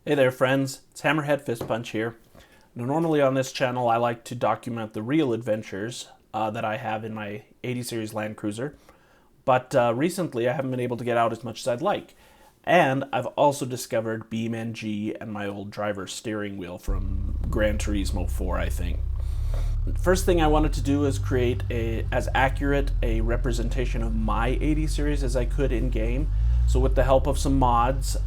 Hey there friends, it's Hammerhead Fist Punch here. Now, normally on this channel I like to document the real adventures that I have in my 80 series Land Cruiser, but recently I haven't been able to get out as much as I'd like. And I've also discovered Beam.ng and my old driver's steering wheel from Gran Turismo 4, I think. First thing I wanted to do is create as accurate a representation of my 80 series as I could in game. So with the help of some mods,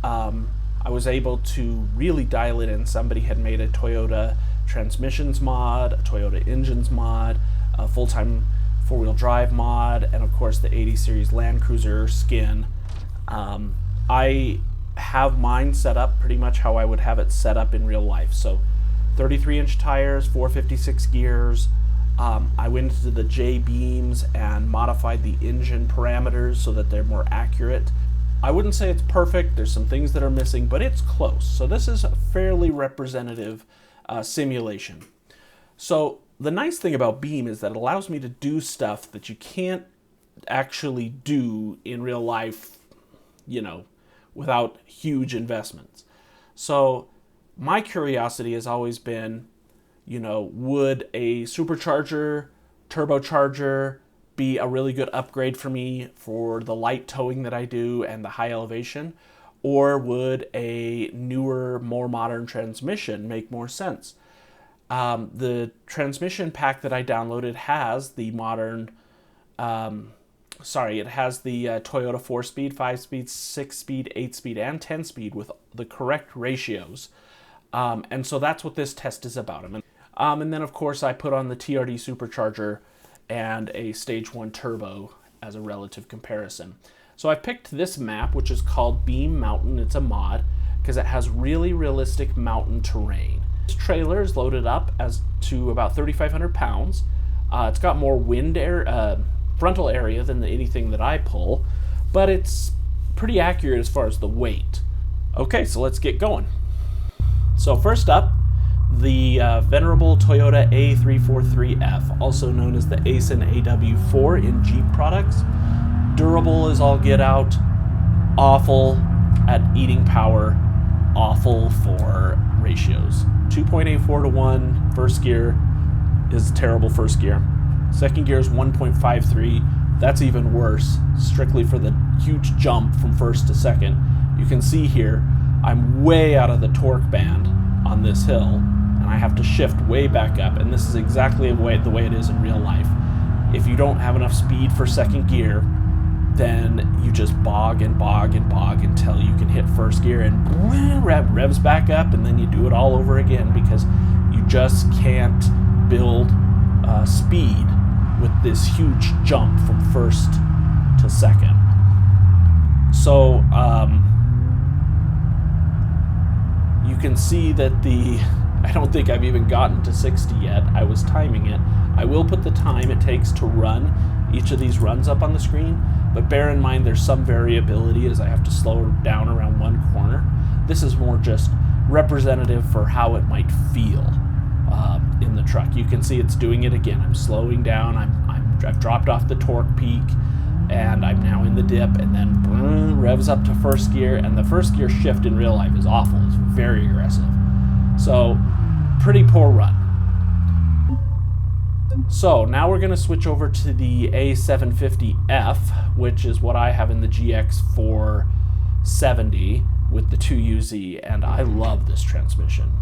I was able to really dial it in. Somebody had made a Toyota transmissions mod, a Toyota engines mod, a full-time four-wheel drive mod, and of course the 80 series Land Cruiser skin. I have mine set up pretty much how I would have it set up in real life. So 33-inch tires, 456 gears. I went into the J beams and modified the engine parameters so that they're more accurate. I wouldn't say it's perfect, there's some things that are missing, but it's close. So this is a fairly representative simulation. So the nice thing about Beam is that it allows me to do stuff that you can't actually do in real life, without huge investments. So my curiosity has always been, would a supercharger, turbocharger, be a really good upgrade for me for the light towing that I do and the high elevation? Or would a newer, more modern transmission make more sense? The transmission pack that I downloaded has the modern, it has the Toyota 4-speed, 5-speed, 6-speed, 8-speed, and 10-speed with the correct ratios. And so that's what this test is about. And then, of course, I put on the TRD supercharger and a Stage 1 turbo as a relative comparison. So I picked this map, which is called Beam Mountain. It's a mod because it has really realistic mountain terrain. This trailer is loaded up as to about 3,500 pounds. It's got more frontal area than anything that I pull, but it's pretty accurate as far as the weight. Okay, so let's get going. So first up, the venerable Toyota A343F, also known as the ACEN AW4 in Jeep products. Durable as all get out, awful at eating power, awful for ratios. 2.84 to 1, first gear is terrible first gear. Second gear is 1.53, that's even worse, strictly for the huge jump from first to second. You can see here, I'm way out of the torque band on this hill, and I have to shift way back up, and this is exactly the way it is in real life. If you don't have enough speed for second gear, then you just bog and bog and bog until you can hit first gear and revs back up, and then you do it all over again because you just can't build speed with this huge jump from first to second. So you can see that I don't think I've even gotten to 60 yet. I was timing it. I will put the time it takes to run each of these runs up on the screen, but bear in mind there's some variability as I have to slow down around one corner. This is more just representative for how it might feel in the truck. You can see it's doing it again. I'm slowing down. I've dropped off the torque peak, and I'm now in the dip, and then revs up to first gear, and the first gear shift in real life is awful. It's very aggressive. So, pretty poor run. So, now we're going to switch over to the A750F, which is what I have in the GX470 with the 2UZ, and I love this transmission.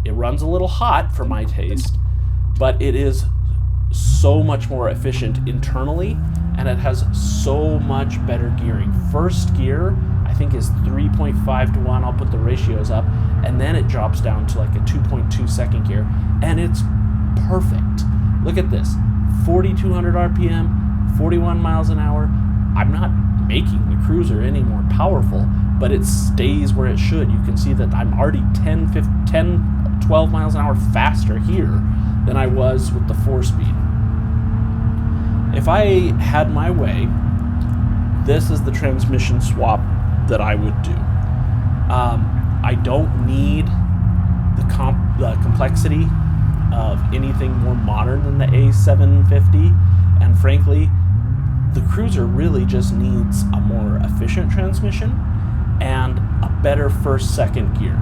It runs a little hot for my taste, but it is so much more efficient internally, and it has so much better gearing. First gear, I think, is 3.5 to 1. I'll put the ratios up, and then it drops down to like a 2.2 second gear, and it's perfect. Look at this, 4,200 RPM, 41 miles an hour. I'm not making the cruiser any more powerful, but it stays where it should. You can see that I'm already 12 miles an hour faster here than I was with the 4-speed. If I had my way, this is the transmission swap that I would do. I don't need the complexity of anything more modern than the A750, and frankly, the cruiser really just needs a more efficient transmission and a better first-second gear.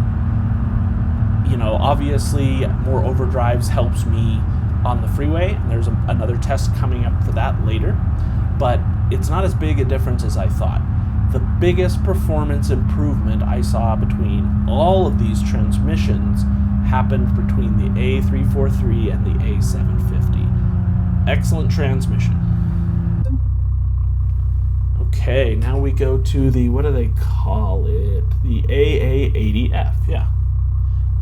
you know, obviously more overdrives helps me on the freeway, and there's another test coming up for that later, but it's not as big a difference as I thought. The biggest performance improvement I saw between all of these transmissions happened between the A343 and the A750. Excellent transmission. Okay, now we go to the, what do they call it? The AA80F, yeah.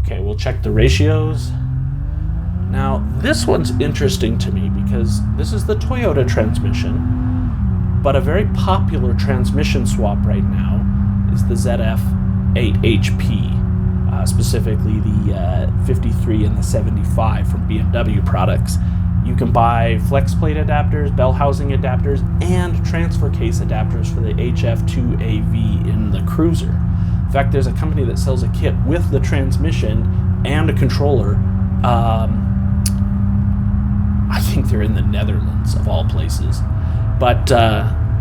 Okay, we'll check the ratios. Now, this one's interesting to me because this is the Toyota transmission, but a very popular transmission swap right now is the ZF8HP, specifically the 53 and the 75 from Beam.ng products. You can buy flex plate adapters, bell housing adapters, and transfer case adapters for the HF2AV in the Cruiser. In fact, there's a company that sells a kit with the transmission and a controller. I think they're in the Netherlands, of all places. But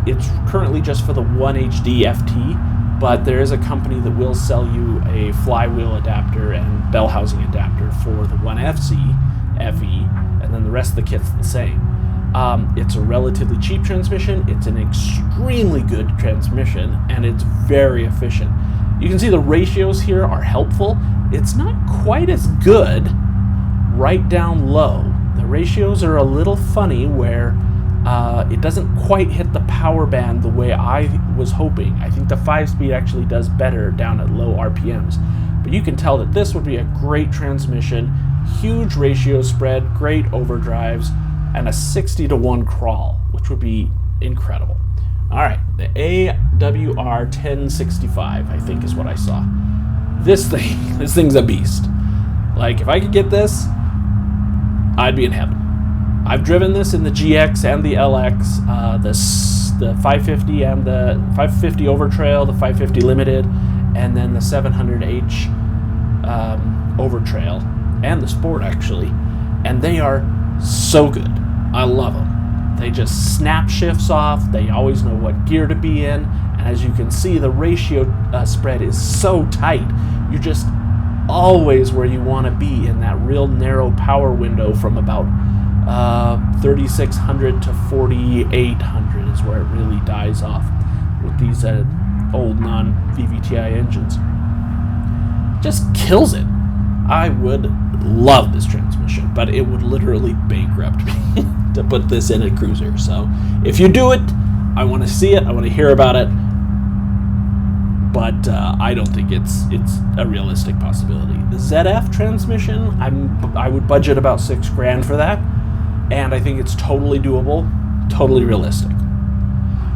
it's currently just for the 1HD FT, but there is a company that will sell you a flywheel adapter and bell housing adapter for the 1FC FE, and then the rest of the kit's the same. It's a relatively cheap transmission, it's an extremely good transmission, and it's very efficient. You can see the ratios here are helpful. It's not quite as good right down low. The ratios are a little funny where it doesn't quite hit the power band the way I was hoping. I think the 5-speed actually does better down at low RPMs. But you can tell that this would be a great transmission, huge ratio spread, great overdrives, and a 60-to-1 crawl, which would be incredible. All right, the AWR1065, I think is what I saw. This thing's a beast. Like, if I could get this, I'd be in heaven. I've driven this in the GX and the LX, the 550 and the 550 Overtrail, the 550 Limited, and then the 700H Overtrail, and the Sport actually, and they are so good. I love them. They just snap shifts off, they always know what gear to be in, and as you can see, the ratio spread is so tight. You're just always where you want to be in that real narrow power window from about 3600 to 4800 is where it really dies off with these old non-VVTi engines. Just kills it. I would love this transmission, but it would literally bankrupt me to put this in a Cruiser. So if you do it, I want to see it, I want to hear about it, but I don't think it's a realistic possibility. The ZF transmission, I would budget about $6,000 for that, and I think it's totally doable, totally realistic.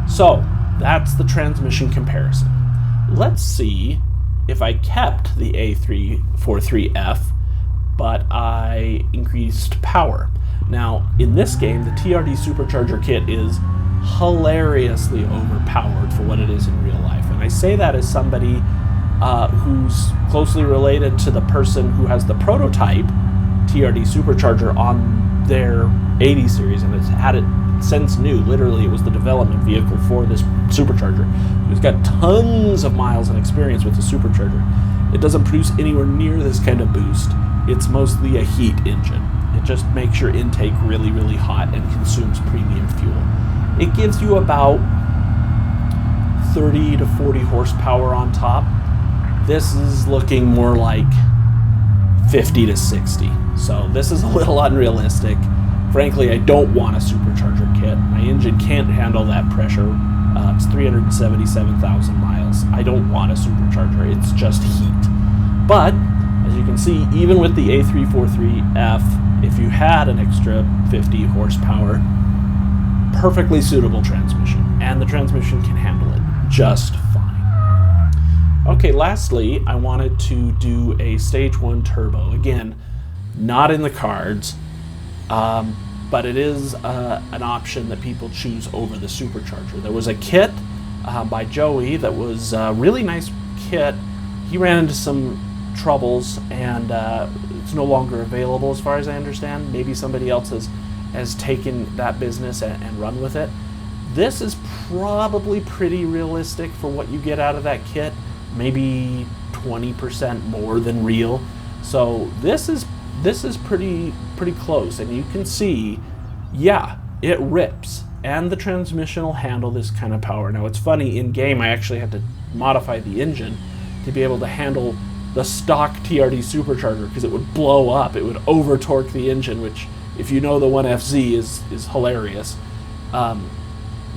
So that's the transmission comparison. Let's see if I kept the A343F, but I increased power. Now, in this game, the TRD supercharger kit is hilariously overpowered for what it is in real life. And I say that as somebody who's closely related to the person who has the prototype TRD supercharger on their 80 series and has had it since new. Literally, it was the development vehicle for this supercharger. He's got tons of miles and experience with the supercharger. It doesn't produce anywhere near this kind of boost. It's mostly a heat engine. It just makes your intake really, really hot and consumes premium fuel. It gives you about 30 to 40 horsepower on top. This is looking more like 50 to 60. So this is a little unrealistic. Frankly, I don't want a supercharger kit. My engine can't handle that pressure. It's 377,000 miles. I don't want a supercharger. It's just heat. But as you can see, even with the A343F, if you had an extra 50 horsepower, perfectly suitable transmission, and the transmission can handle it just fine. Okay, lastly, I wanted to do a Stage 1 turbo. Again, not in the cards, but it is an option that people choose over the supercharger. There was a kit by Joey that was a really nice kit. He ran into some troubles, and it's no longer available as far as I understand. Maybe somebody else has taken that business and run with it. This is probably pretty realistic for what you get out of that kit, maybe 20% more than real, So this is pretty close, and you can see, yeah, it rips, and the transmission will handle this kind of power. Now it's funny, in game I actually had to modify the engine to be able to handle the stock TRD supercharger, because it would blow up, it would over torque the engine, which, if you know the 1FZ, is hilarious.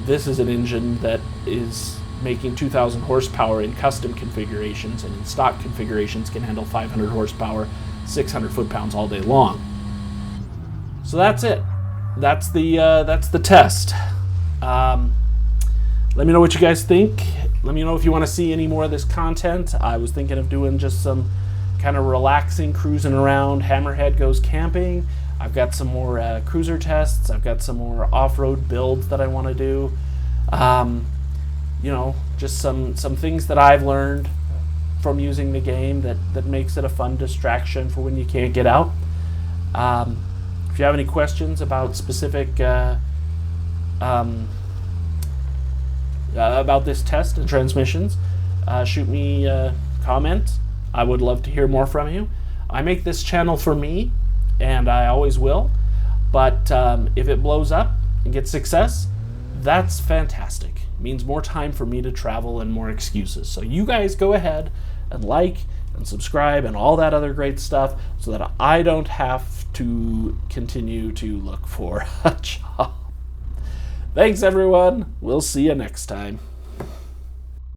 This is an engine that is making 2,000 horsepower in custom configurations, and in stock configurations can handle 500 horsepower, 600 foot-pounds all day long. So that's it. That's the test. Let me know what you guys think. Let me know if you want to see any more of this content. I was thinking of doing just some kind of relaxing, cruising around. Hammerhead goes camping. I've got some more cruiser tests. I've got some more off-road builds that I want to do. You know, just some things that I've learned from using the game that makes it a fun distraction for when you can't get out. If you have any questions about specific about this test and transmissions, shoot me a comment. I would love to hear more from you. I make this channel for me, and I always will, but if it blows up and gets success, that's fantastic. It means more time for me to travel and more excuses. So you guys go ahead and like and subscribe and all that other great stuff, so that I don't have to continue to look for a job. Thanks, everyone. We'll see you next time.